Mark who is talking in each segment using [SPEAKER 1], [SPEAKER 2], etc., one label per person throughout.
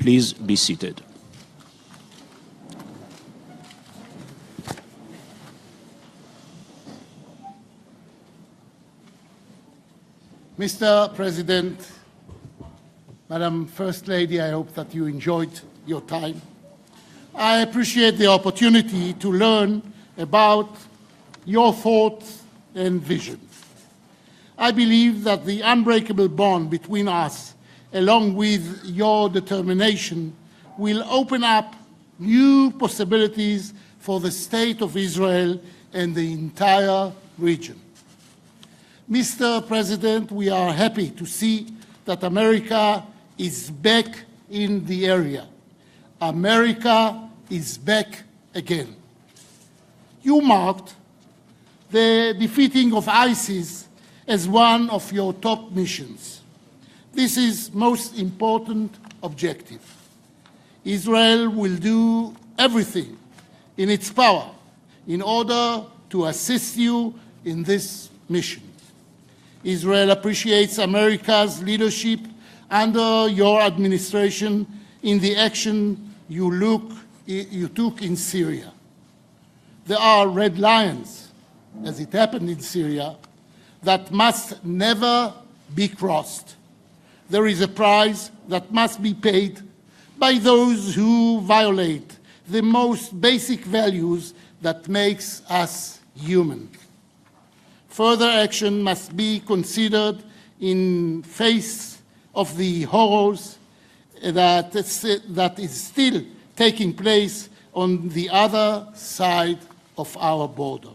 [SPEAKER 1] Please be seated.
[SPEAKER 2] Mr. President, Madam First Lady, I hope that you enjoyed your time. I appreciate the opportunity to learn about your thoughts and vision. I believe that the unbreakable bond between us, along with your determination, will open up new possibilities for the State of Israel and the entire region. Mr. President, we are happy to see that America is back in the area. America is back again. You marked the defeating of ISIS as one of your top missions. This is most important objective. Israel will do everything in its power in order to assist you in this mission. Israel appreciates America's leadership under your administration in the action you took in Syria. There are red lines, as it happened in Syria, that must never be crossed. There is a price that must be paid by those who violate the most basic values that makes us human. Further action must be considered in face of the horrors that is still taking place on the other side of our borders.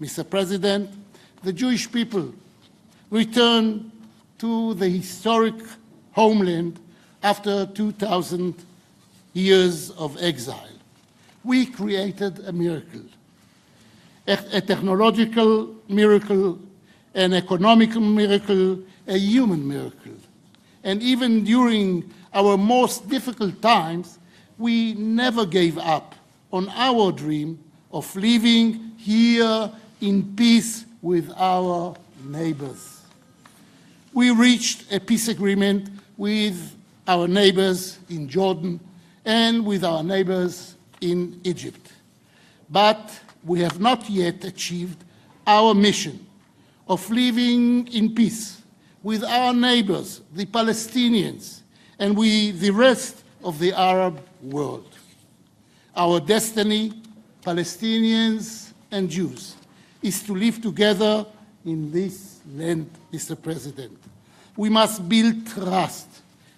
[SPEAKER 2] Mr. President, the Jewish people returned to the historic homeland after 2,000 years of exile. We created a miracle, a technological miracle, an economical miracle, a human miracle. And even during our most difficult times, we never gave up on our dream of living here in peace with our neighbors. We reached a peace agreement with our neighbors in Jordan and with our neighbors in Egypt. But we have not yet achieved our mission of living in peace with our neighbors, the Palestinians, and with the rest of the Arab world. Our destiny, Palestinians and Jews, is to live together in this land, Mr. President. We must build trust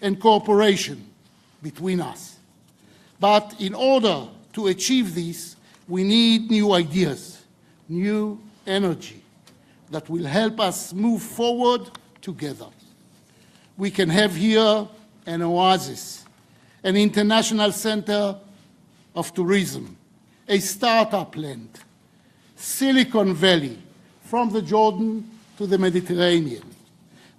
[SPEAKER 2] and cooperation between us. But in order to achieve this, we need new ideas, new energy that will help us move forward together. We can have here an oasis, an international center of tourism, a startup land, Silicon Valley, from the Jordan to the Mediterranean.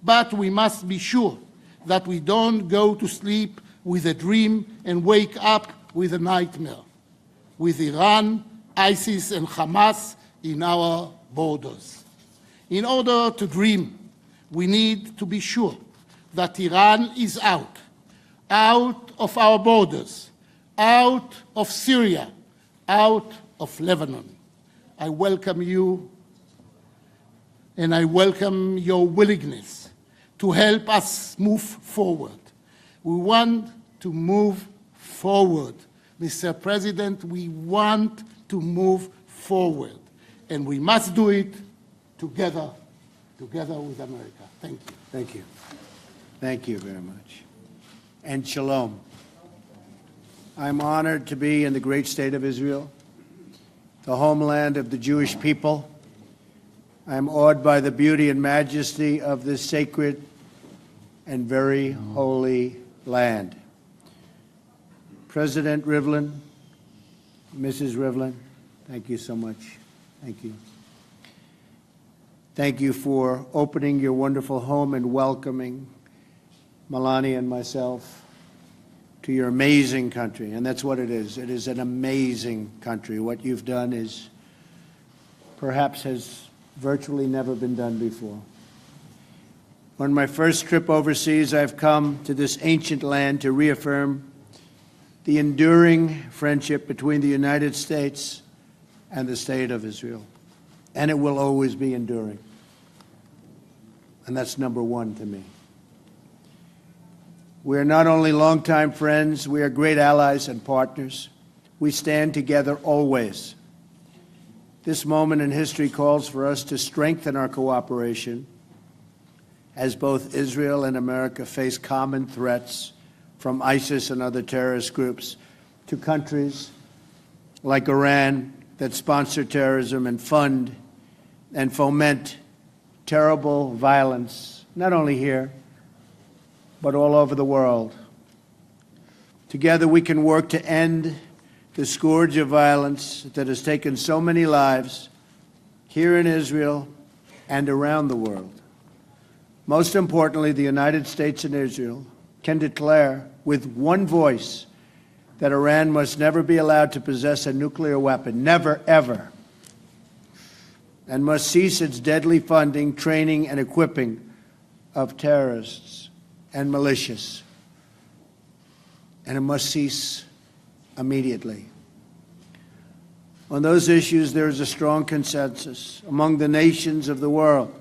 [SPEAKER 2] But we must be sure that we don't go to sleep with a dream and wake up with a nightmare, with Iran, ISIS, and Hamas in our borders. In order to dream, we need to be sure that Iran is out of our borders, out of Syria, out of Lebanon. I welcome you, and I welcome your willingness to help us move forward. We want to move forward. Mr. President, we want to move forward, and we must do it together with America. Thank you.
[SPEAKER 3] Thank you. Thank you very much. And shalom. I'm honored to be in the great state of Israel, the homeland of the Jewish people. I'm awed by the beauty and majesty of this sacred and very holy land. President Rivlin, Mrs. Rivlin, thank you so much. Thank you. Thank you for opening your wonderful home and welcoming Melania and myself to your amazing country. And that's what it is. It is an amazing country. What you've done is perhaps has virtually never been done before. On my first trip overseas, I've come to this ancient land to reaffirm the enduring friendship between the United States and the State of Israel. And it will always be enduring. And that's number one to me. We are not only longtime friends, we are great allies and partners. We stand together always. This moment in history calls for us to strengthen our cooperation as both Israel and America face common threats from ISIS and other terrorist groups to countries like Iran that sponsor terrorism and fund and foment terrible violence, not only here, but all over the world. Together we can work to end the scourge of violence that has taken so many lives here in Israel and around the world. Most importantly, the United States and Israel can declare with one voice that Iran must never be allowed to possess a nuclear weapon, never, ever, and must cease its deadly funding, training, and equipping of terrorists and militias. And it must cease immediately. On those issues, there is a strong consensus among the nations of the world,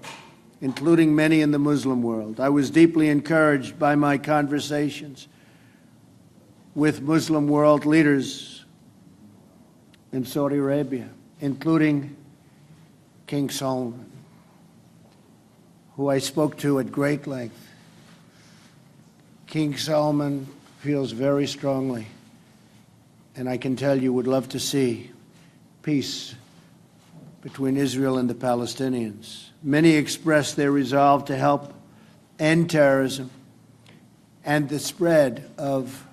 [SPEAKER 3] including many in the Muslim world. I was deeply encouraged by my conversations with Muslim world leaders in Saudi Arabia, including King Salman, who I spoke to at great length. King Salman feels very strongly, and I can tell you would love to see peace between Israel and the Palestinians. Many expressed their resolve to help end terrorism and the spread of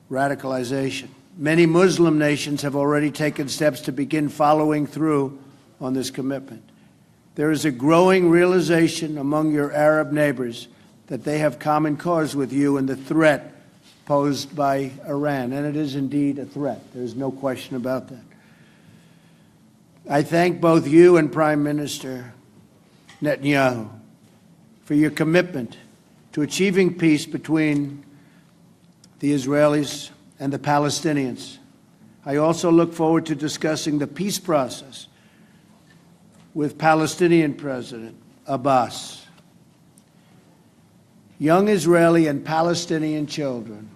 [SPEAKER 3] radicalization. Many Muslim nations have already taken steps to begin following through on this commitment. There is a growing realization among your Arab neighbors that they have common cause with you in the threat posed by Iran, and it is indeed a threat. There's no question about that. I thank both you and Prime Minister Netanyahu for your commitment to achieving peace between the Israelis and the Palestinians. I also look forward to discussing the peace process with Palestinian President Abbas. Young Israeli and Palestinian children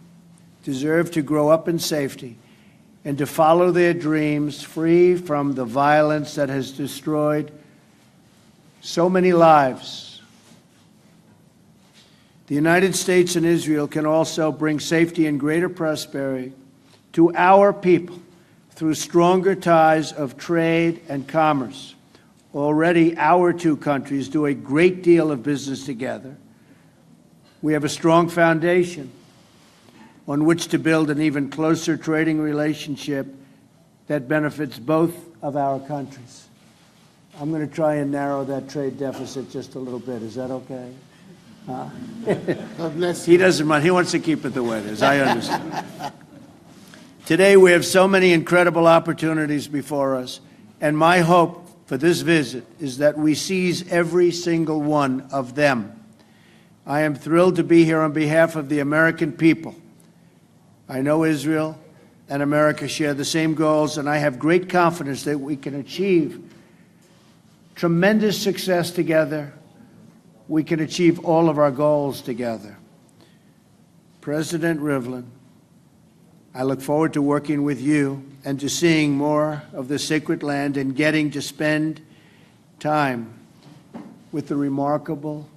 [SPEAKER 3] deserve to grow up in safety and to follow their dreams free from the violence that has destroyed so many lives. The United States and Israel can also bring safety and greater prosperity to our people through stronger ties of trade and commerce. Already, our two countries do a great deal of business together. We have a strong foundation on which to build an even closer trading relationship that benefits both of our countries. I'm going to try and narrow that trade deficit just a little bit. Is that okay?
[SPEAKER 2] God bless you.
[SPEAKER 3] He doesn't mind. He wants to keep it the way it is. I understand. Today, we have so many incredible opportunities before us, and my hope for this visit is that we seize every single one of them. I am thrilled to be here on behalf of the American people. I know Israel and America share the same goals, and I have great confidence that we can achieve tremendous success together. We can achieve all of our goals together. President Rivlin, I look forward to working with you and to seeing more of the sacred land and getting to spend time with the remarkable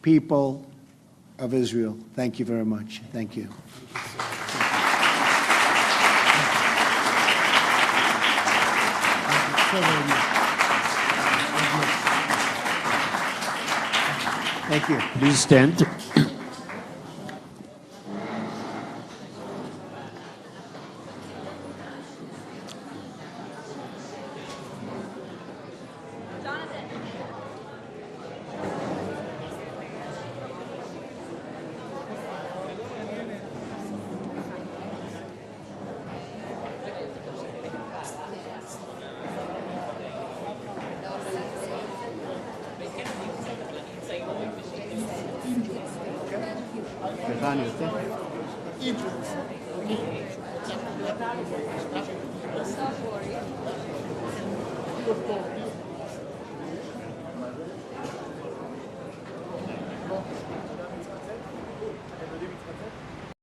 [SPEAKER 3] people of Israel. Thank you very much. Thank you. Thank you.
[SPEAKER 1] Please stand.
[SPEAKER 3] Stefania, usted.
[SPEAKER 2] Influence. Okay.